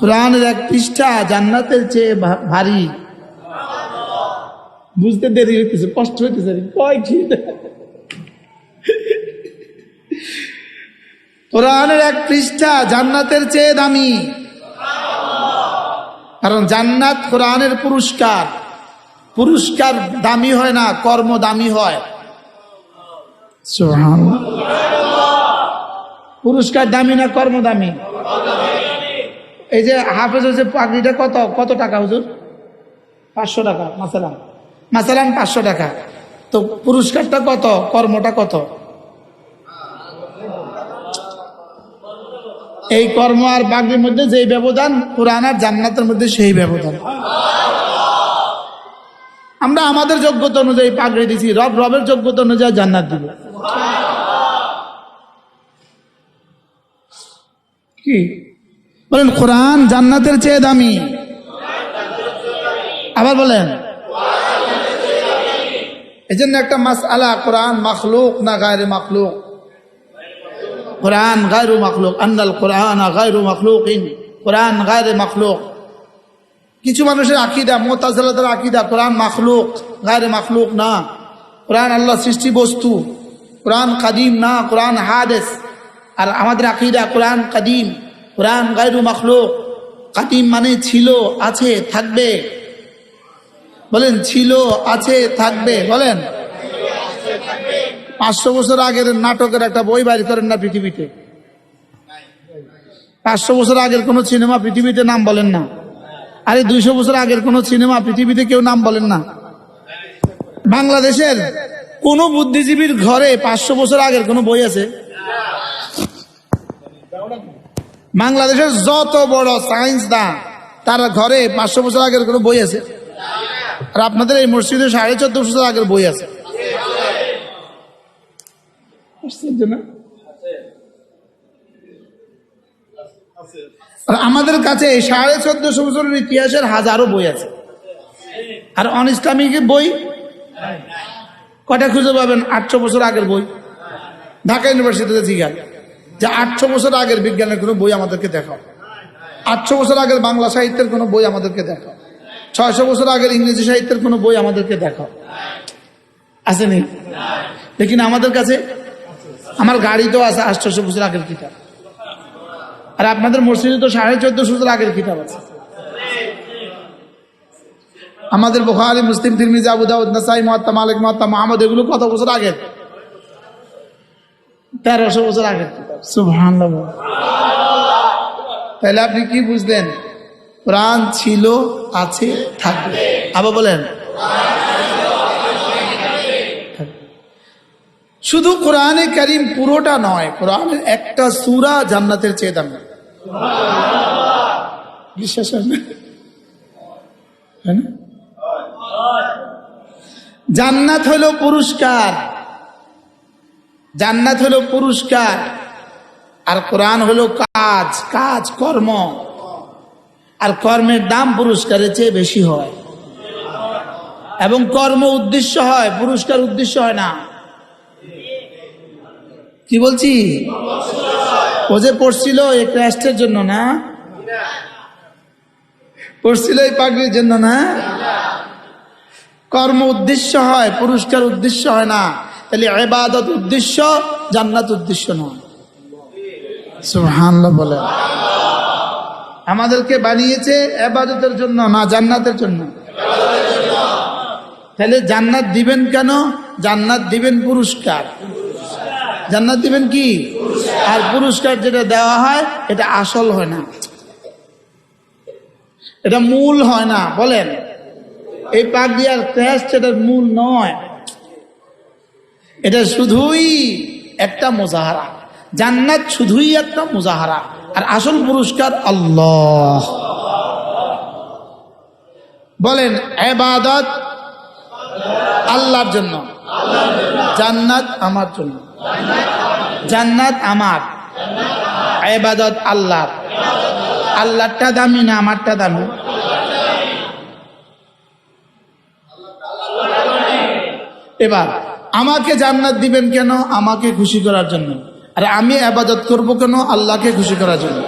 কোরআনের এক পৃষ্ঠা জান্নাতের চেয়ে ভারী। বুঝতে দেরি হইতেছে, কষ্ট হইতেছে। কয় কি কোরআনের এক পৃষ্ঠা জান্নাতের চেয়ে দামি, কারণ জান্নাত কোরআনের পুরস্কার। পুরস্কার দামি হয় না, কর্ম দামি হয়। সুবহানাল্লাহ। পুরস্কার দামি না কর্ম দামি? এই যে হাফেজ হচ্ছে পাগড়িটা কত কত টাকা হুজুর? 500 টাকা মাসালান 500 টাকা। তো পুরস্কারটা কত, কর্মটা কত? এই কর্ম আর পাগড়ির মধ্যে যেই ব্যবধান, কোরআন আর জান্নাতের মধ্যে সেই ব্যবধান। আমরা আমাদের যোগ্যতা অনুযায়ী পাগড়ি দিছি, রবের যোগ্যতা অনুযায়ী জান্নাত দিব। কি বলেন? কোরআন জান্নাতের চেয়ে দামি। আবার বলেন। এই জন্য একটা মাসআলা, কোরআন মাখলুক না গায়রে মাখলুক? কোরআন গায়রু মাখলুক, আন্নাল কোরআন গায়রু মাখলুকিন, কোরআন গায়রে মাখলুক। কিছু মানুষের আকীদা, মুতাজিলাদের আকীদা, কোরআন মাখলুক, গায়রে মাখলুক না। কোরআন আল্লাহ সৃষ্টি বস্তু, কোরআন কাদিম না, কোরআন হাদিস। আর আমাদের আকীদা কোরআন কাদিম, কোরআন গায়রু মাখলুক। কাদিম মানে ছিল, আছে, থাকবে। বলেন ছিল, আছে, থাকবে। বলেন 500 বছর আগের নাটকের একটা বই বাইর করেন না পৃথিবীতে? 500 বছর আগের কোন সিনেমা পৃথিবীতে নাম বলেন না। আরে 200 বছর আগের কোন সিনেমা পৃথিবীতে কেউ নাম বলেন না। বাংলাদেশের কোন বুদ্ধিজীবীর ঘরে 500 বছর আগের কোন বই আছে? বাংলাদেশের যত বড় সায়েন্সদান, তার ঘরে 500 বছর আগের কোন বই আছে? আর আপনাদের এই মসজিদে 1450 বছর আগের বই আছে। আর আমাদের কাছে 1450 বছরের ইতিহাসের হাজারো বই আছে। আর অন ইসলামিক বই কটা খুঁজে পাবেন? 800 বছর আগের বই। ঢাকা ইউনিভার্সিটিতে জিজ্ঞাসা যে 800 বছর আগের বিজ্ঞানের কোনো বই আমাদেরকে দেখাও। 800 বছর আগের বাংলা সাহিত্যের কোনো বই আমাদেরকে দেখাও। 600 বছর আগের ইংরেজি সাহিত্যের কোনো বই আমাদেরকে দেখাও। আসেনি? লেকিন আমাদের কাছে, আমার গাড়িতেও আছে 800 বছর আগের কিতাব। আর আপনাদের মসজিদে তো 1450 বছর আগের কিতাব আছে। আমাদের বুখারী, মুসলিম, তিরমিজি, আবু দাউদ, নাসাই, মুয়াত্তা মালিক, মুয়াত্তা মুহাম্মদ, এগুলো কত বছর আগের? 1300 বছর আগের কিতাব। সুবহানাল্লাহ। তাহলে আপনি কি বুঝলেন? কোরআন ছিল, আছে, থাকবে। আবার বলেন। শুধু কোরআনে কারীম পুরোটা নয়, কোরআনের একটা সূরা জান্নাতের চেয়ে দামি। বিশ্বাস হয় না? জান্নাত হলো পুরস্কার, জান্নাত হলো পুরস্কার। আর কোরআন হলো কাজ, কাজ কর্ম। আর কর্মের দাম পুরস্কারের চেয়ে বেশি হয়। এবং কর্ম উদ্দেশ্য হয়, পুরস্কার উদ্দেশ্য হয় না। কি বলছি? ও যে পড়ছিল এই ক্রাস্টের জন্য না, পড়ছিল এই পাগড়ির জন্য না। কর্ম উদ্দেশ্য হয়, পুরস্কার উদ্দেশ্য হয় না। তাহলে ইবাদত উদ্দেশ্য, জান্নাত উদ্দেশ্য নয়। সুবহানাল্লাহ বলে। আমাদেরকে বানিয়েছে ইবাদতের জন্য না জান্নাতের জন্য। তাহলে জান্নাত দিবেন কেন? জান্নাত দিবেন পুরস্কার। জান্নাত দিবেন কি? আর পুরস্কার যেটা দেওয়া হয় এটা আসল হয় না, এটা মূল হয় না। বলেন, এই পাগড়ি আর ক্রেস্ট এটার মূল নয়, এটা শুধুই একটা মুজাহারা। জান্নাত শুধুই একটা মুজাহারা, আর আসল পুরস্কার আল্লাহ। বলেন, ইবাদত আল্লাহর জন্য, জান্নাত আমার জন্য। জান্নাত আমার, ইবাদত আল্লাহর। আল্লাহরটা দামি না আমারটা দামি? এবার আমাকে জান্নাত দিবেন কেন? আমাকে খুশি করার জন্য। আর আমি ইবাদত করব কেন? আল্লাহকে খুশি করার জন্য।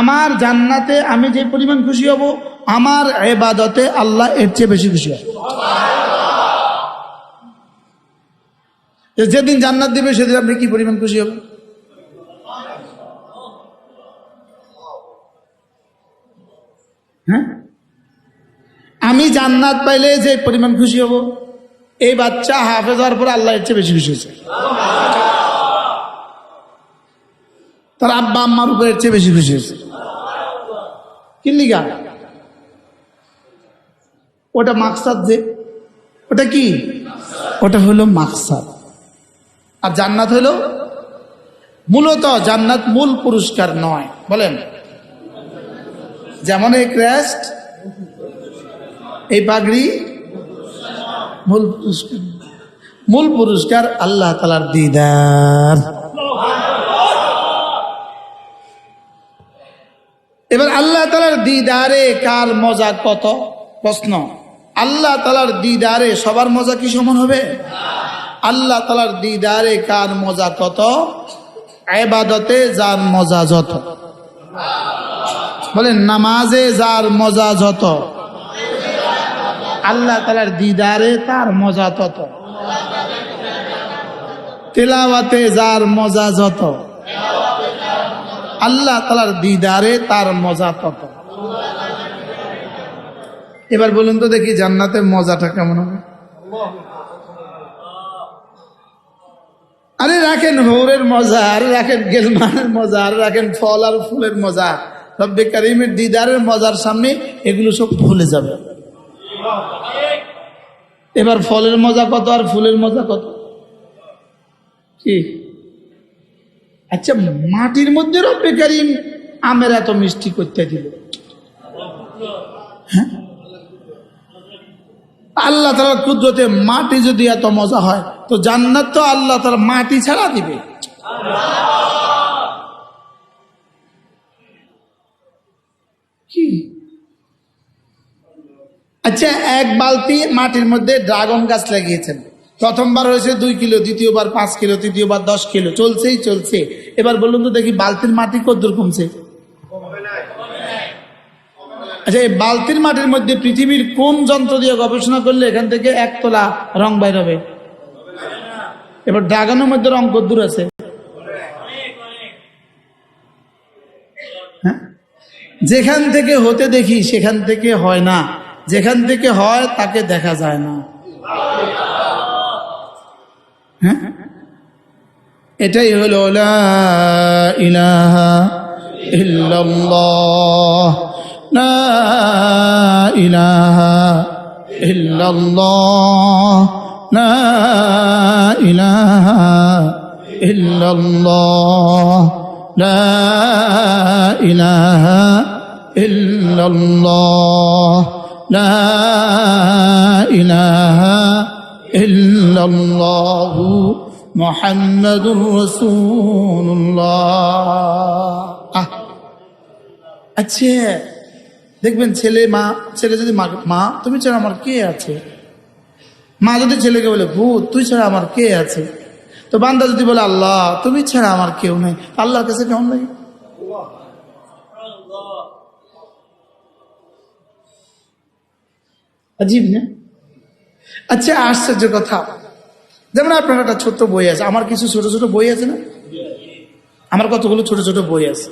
আমার জান্নাতে আমি যে পরিমাণ খুশি হব, আমার ইবাদতে আল্লাহ এর চেয়ে বেশি খুশি হবে। যেদিন জান্নাত দিবে সেদিন আপনি কি পরিমাণ খুশি হবেন? হ্যাঁ, আমি জান্নাত পাইলে যে পরিমাণ খুশি হব, এই বাচ্চা হাফেজ হওয়ার পরে আল্লাহ এর চেয়ে বেশি খুশি হয়েছে। তার আব্বা আম্মার উপর এর চেয়ে বেশি খুশি হয়েছে। কি লিগা? ওটা মাকসাদ। যে ওটা কি? ওটা হলো মাকসাদ। আর জান্নাত হলো মূলত, জান্নাত মূল পুরস্কার নয়। বলেন, যেমন এই ক্রেস্ট, এই পাগড়ি মূল পুরস্কার। মূল পুরস্কার আল্লাহ তাআলার দিদার। এবার আল্লাহ তাআলার দিদারে কার মজা কত? প্রশ্ন। আল্লাহ তাআলার দিদারে সবার মজা কি সমান হবে? আল্লাহ তাআলার দিদারে কার মজা কত? ইবাদতে যার মজা যত। বলেন, নামাজে যার মজা যত, আল্লাহ তাআলার দিদারে তার মজা তত। তিলাওয়াতে যার মজা যত, আল্লাহ তাআলার দিদারে তার মজা তত। এবার বলুন তো দেখি, জান্নাতের মজাটা কেমন হবে? আরে রাখেন হৌরের মজা, আর রাখেন গেলমানের মজা, আর রাখেন ফল আর ফুলের মজা, রব্বে কারিমের দিদারের মজার সামনে এগুলো সব ভুলে যাবে। এবার ফলের মজা কত আর ফুলের মজা কত? কি? আচ্ছা, মাটির মধ্যে রব্বে কারিম আমের এত মিষ্টি করতে দিল, হ্যাঁ? আল্লাহ তাআলার কুদরতে মাটি যদি এত মজা হয়, তো জান্নাত তো আল্লাহ তাআলা মাটি ছাড়া দিবে। কি? আচ্ছা, এক বালতি মাটির মধ্যে ড্রাগন গাছ লাগিয়েছেন। প্রথমবার হয়েছে 2 কিলো, দ্বিতীয়বার 5 কিলো, তৃতীয়বার 10 কিলো, চলছেই চলছে। এবার বলুন তো দেখি, বালতির মাটি কতদূর কমছে? আচ্ছা, এই বালতির মাটির মধ্যে পৃথিবীর কোন যন্ত্র দিয়ে গবেষণা করলে এখান থেকে 1 তোলা রং বাইর হবে? এবার ড্রাগনের মধ্যে রং কতদূর আছে? হ্যাঁ, যেখান থেকে হতে দেখি সেখান থেকে হয় না, যেখান থেকে হয় তাকে দেখা যায় না। হ্যাঁ, এটাই হলো লা ইলাহা ইল্লাল্লাহ, লা ইলাহা ইল্লাল্লাহ, লা ইলাহা ইল্লাল্লাহ, লা ইলাহা ইল্লাল্লাহ, লা ইলাহা ইল্লাল্লাহু মুহাম্মাদুর রাসূলুল্লাহ। আচ্ছা, দেখবেন ছেলে যদি মা তুমি ছাড়া আমার কে আছে, মা যদি ছেলেকে বলে ভূত তুই ছাড়া আমার কে আছে, তো বান্দা যদি বলে আল্লাহ তুমি ছাড়া আমার কেউ নেই, আল্লাহর কাছে কেমন লাগে? আজীব না? আচ্ছা, আশ্চর্য কথা, যেমন আপনার একটা ছোট্ট বই আছে, আমার কিছু ছোট ছোট বই আছে না, আমার কতগুলো ছোট ছোট বই আছে,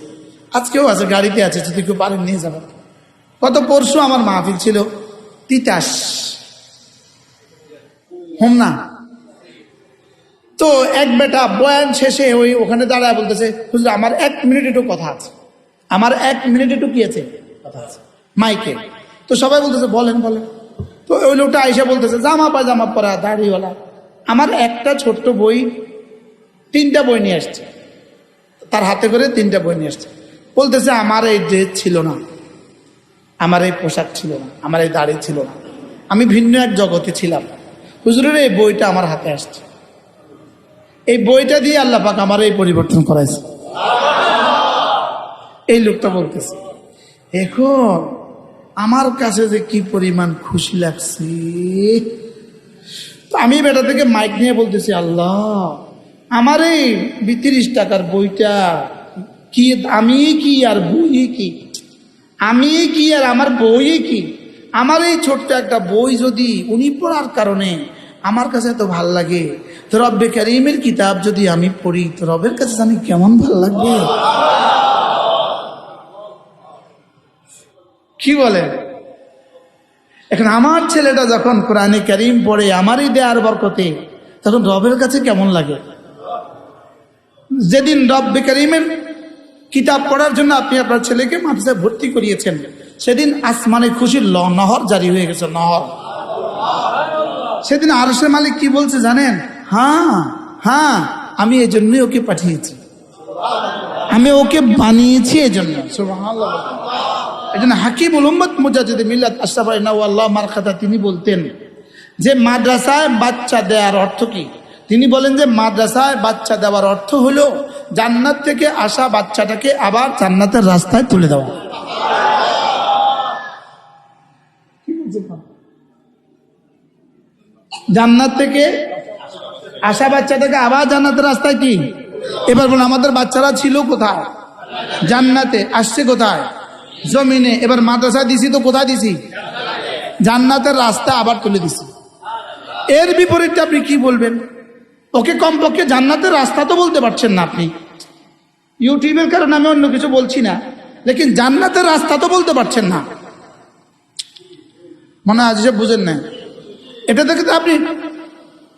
আজকেও আছে, গাড়িতে আছে, যদি কেউ পারেন নিয়ে যাবেন। গত পরশু আমার মাহফিল ছিল তিতাস হোমনা, তো এক বেটা বয়ান শেষে ওখানে দাঁড়ায় বলতেছে, হুজুর আমার 1 মিনিট একটু কথা আছে, আমার 1 মিনিট একটু কি আছে কথা আছে মাইকে। তো সবাই বলতেছে বলেন বলেন। তো ওই লোকটা আইসা বলতেছে জামা পরা দাড়িওয়ালা, আমার একটা ছোট্ট বই 3টা বই নিয়ে আসছে, তার হাতে করে 3টা বই নিয়ে আসছে, বলতেছে আমার এই ড্রেস ছিল না, আমার এই পোশাক ছিল না, আমার এই দাড়ি ছিল না, আমি ভিন্ন এক জগতে ছিলাম, হুজুরের এই বইটা আমার হাতে আসছে। এই বইটা দিয়ে আল্লাহ পাক আমার এই পরিবর্তন করাইছে। এই লোকটা বলতেছে, এখন আমার কাছে যে কি পরিমাণ খুশি লাগছে। তো আমি বেটা থেকে মাইক নিয়ে বলতেছি, আল্লাহ আমার এই ৩০ টাকার বইটা কি, আমি কি আর বই কি, আমি কি আর আমার বই কি, আমার এই ছোট্ট একটা বই যদি উনি পড়ার কারণে আমার কাছে এত ভাল লাগে, তো রব্বে কারীমের কিতাব যদি আমি পড়ি তো রবের কাছে জানি কেমন ভাল লাগবে। কি বলেন? এখন আমার ছেলেটা যখন কোরআনে কারীম পড়ে আমারই দেয়ার বরকতে, তখন রবের কাছে কেমন লাগে। যেদিন রব্বে কারীমের কিতাব পড়ার জন্য আপনি আপনার ছেলেকে মাদ্রাসায় ভর্তি করিয়েছেন, সেদিন আসমানে খুশির নহর জারি হয়ে গেছে, নহর। সেদিন আরশের মালিক কি বলছে জানেন? হ্যাঁ হ্যাঁ, আমি এই জন্যই ওকে পাঠিয়েছি, আমি ওকে বানিয়েছি এই জন্য। সুবহানাল্লাহ। এই জন্য হাকিমুল উম্মত মুজাদ্দিদ মিল্লাত আশরাফ আল্লাহ মারখাতা তিনি বলতেন যে মাদ্রাসায় বাচ্চা দেওয়ার অর্থ কি? তিনি বলেন যে মাদ্রাসায় বাচ্চা দেওয়ার অর্থ হলো জান্নাত থেকে আসা বাচ্চাটাকে আবার জান্নাতের রাস্তায় তুলে দেওয়া। জান্নাত থেকে আসা বাচ্চাটাকে আবার জান্নাতের রাস্তায় কি? এবার বলুন, আমাদের বাচ্চারা ছিল কোথায়? জান্নাতে। আসছে কোথায়? জমিনে। এবার মাদ্রাসা দিছি তো কোথায় দিছি? জান্নাতের রাস্তা আবার তুলে দিছি। এর বিপরীতে আপনি কি বলবেন? ওকে কমপক্ষে জান্নাতের রাস্তা তো বলতে পারছেন না আপনি। ইউটিউবের কারণে আমি অন্য কিছু বলছি না, লেকিন জান্নাতের রাস্তা তো বলতে পারছেন না। মনে হয় যে বুঝেন না। এটা থেকে তো আপনি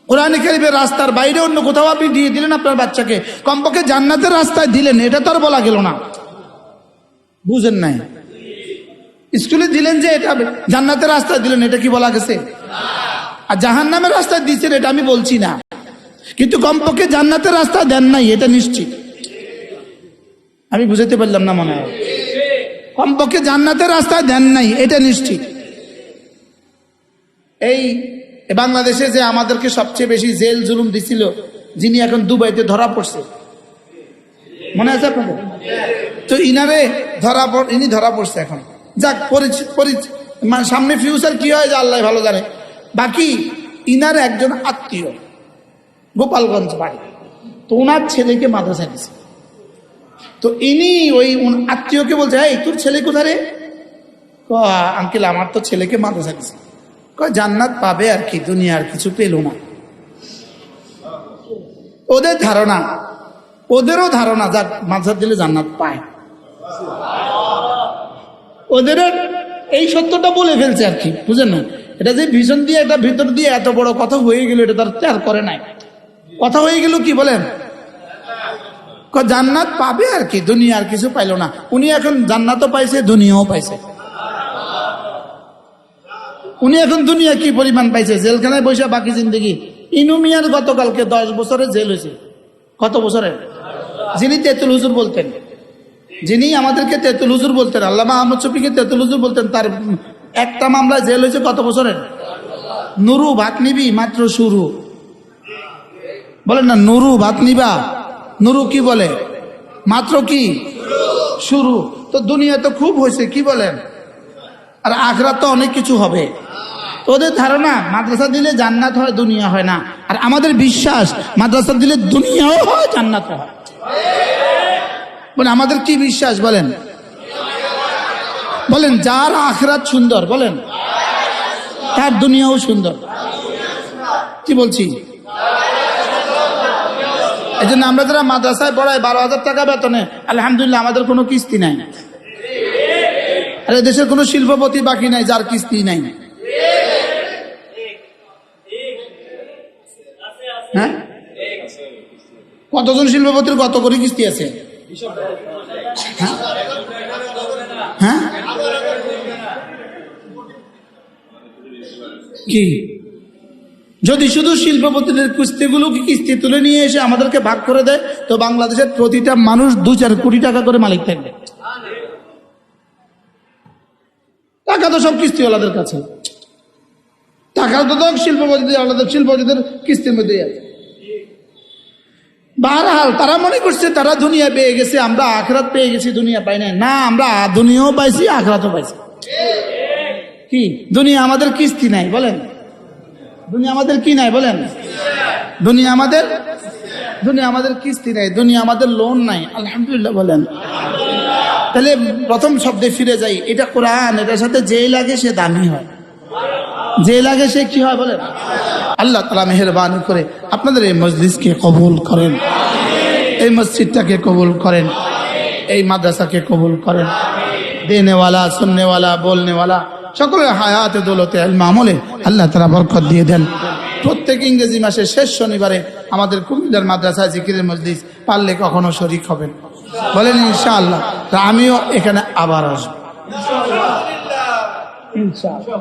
কোরআনে কারীমের রাস্তার বাইরে অন্য কোথাও আপনি দিয়ে দিলেন আপনার বাচ্চাকে, কমপক্ষে জান্নাতের রাস্তায় দিলেন, এটা তো আর বলা গেল না। বুঝেন নাই? স্কুলে দিলেন যে এটা জান্নাতের রাস্তায় দিলেন, এটা কি বলা গেছে? আর জাহান্নামের রাস্তায় দিচ্ছেন এটা আমি বলছি না, কিন্তু কমপক্ষে জান্নাতের রাস্তা দেন নাই, এটা নিশ্চিত। আমি বুঝাতে পারলাম না মনে হয়। কমপক্ষে জান্নাতের রাস্তা দেন নাই, এটা নিশ্চিত। এই বাংলাদেশে যে আমাদেরকে সবচেয়ে বেশি জেল জুলুম দিছিল, যিনি এখন দুবাইতে ধরা পড়ছে, মনে আছে আপনাদের? তো ইনারে ইনি ধরা পড়ছে এখন। যাক, সামনে ফিউচার কি হয় যে আল্লাহ ভালো জানে। বাকি ইনার একজন আত্মীয় গোপালগঞ্জ বাড়ি, তো ওনার ছেলেকে মাদ্রাসায় দিছে। তো ইনি ওই আত্মীয়কে বলছে, এই তোর ছেলে কোথায় রে? আঙ্কেল আমার তো ছেলেকে মাদ্রাসায় দিছে। জান্নাত পাবে আর কি, দুনিয়ার কিছু পেল না। ওদের ধারণা, ওদেরও ধারণা যাক মাদ্রাসা দিলে জান্নাত পায়। ওদের এই সত্যটা বলে ফেলছে আর কি, বুঝেন না? এটা যে ভিশন দিয়ে, এটা ভিতর দিয়ে এত বড় কথা হয়ে গেল, এটা তার চার করে নাই। কথা হয়ে গেল কি বলেন? জান্নাত পাবে আর কি, দুনিয়ার কিছু পাইল না। উনি এখন জান্নাতও পাইছে, দুনিয়াও পাইছে। উনি এখন দুনিয়া কি পরিমাণ পাইছে, জেলখানায় বসে বাকি জিন্দগি। ইনু মিয়ার গতকালকে 10 বছরের জেল হয়েছে। কত বছরের? যিনি তেতুল হুজুর বলতেন, যিনি আমাদেরকে তেতুল হুজুর বলতেন, আল্লামা আহমদ শফিকে তেতুল হুজুর বলতেন, তার একটা মামলায় জেল হয়েছে কত বছরের? নুরু ভাত নিবি মাত্র শুরু, বলেন না? নুরু ভাত নিবা, নুরু কি বলে? মাত্র কি শুরু। তো দুনিয়া তো খুব হয়েছে, কি বলেন? আর আখিরাত তো অনেক কিছু হবে। ওদের ধারণা মাদ্রাসা দিলে জান্নাত হয়, দুনিয়া হয় না। আর আমাদের বিশ্বাস মাদ্রাসা দিলে দুনিয়াও হয়, জান্নাত হয়। বলেন আমাদের কি বিশ্বাস? বলেন বলেন যার আখিরাত সুন্দর, বলেন তার দুনিয়াও সুন্দর। কি বলছি? এই জন্য আমরা যারা মাদ্রাসায় পড়াই 12,000 টাকা বেতনে, আলহামদুলিল্লাহ আমাদের কোনো কিস্তি নাই। আর দেশের কোনো শিল্পপতি বাকি নাই যার কিস্তি নাই। হ্যাঁ, কতজন শিল্পপতির কত করে কিস্তি আছে? হ্যাঁ, কি যদি শুধু শিল্পপতিদের কিস্তিগুলো কিস্তি তুলে নিয়ে এসে আমাদেরকে ভাগ করে দেয়, তো বাংলাদেশের প্রতিটা মানুষ 2-4 কোটি টাকা করে মালিক থাকবে। টাকা তো সব কিস্তিওয়ালাদের কাছে, টাকা তো শিল্পপতিদের কিস্তির মধ্যে আছে। বারহাল তারা মনে করছে তারা দুনিয়া পেয়ে গেছে, আমরা আখরাত পেয়ে গেছি, দুনিয়া পাই নাই। না, আমরা দুনিয়াও পাইছি, আখরাতও পাইছি। কি দুনিয়া আমাদের কিস্তি নাই বলেন? দুনিয়া আমাদের কি নাই বলেন? দুনিয়া আমাদের কিস্তি নাই, দুনিয়া আমাদের লোন নাই। আলহামদুলিল্লাহ বলেন। তাহলে প্রথম শব্দে ফিরে যাই, এটা কোরআন, এটার সাথে যে লাগে সে দামি হয়, যে লাগে সে কি হয় বলেন? আল্লাহ তাআলা মেহেরবানি করে আপনাদের এই মজলিসকে কবুল করেন, এই মসজিদটাকে কবুল করেন, এই মাদ্রাসাকে কবুল করেন। দেনেওয়ালা, শুননেওয়ালা, বলনেওয়ালা সকলের হায়াতে দৌলতে ইলম আমলে আল্লাহ তাআলা বরকত দিয়ে দেন। প্রত্যেক ইংরেজি মাসের শেষ শনিবারে আমাদের কুমিল্লার মাদ্রাসায় জিকিরের মজলিস, পারলে কখনো শরীক হবেন বলেন ইনশাআল্লাহ। তা আমিও এখানে আবার আসবো ইনশাআল্লাহ।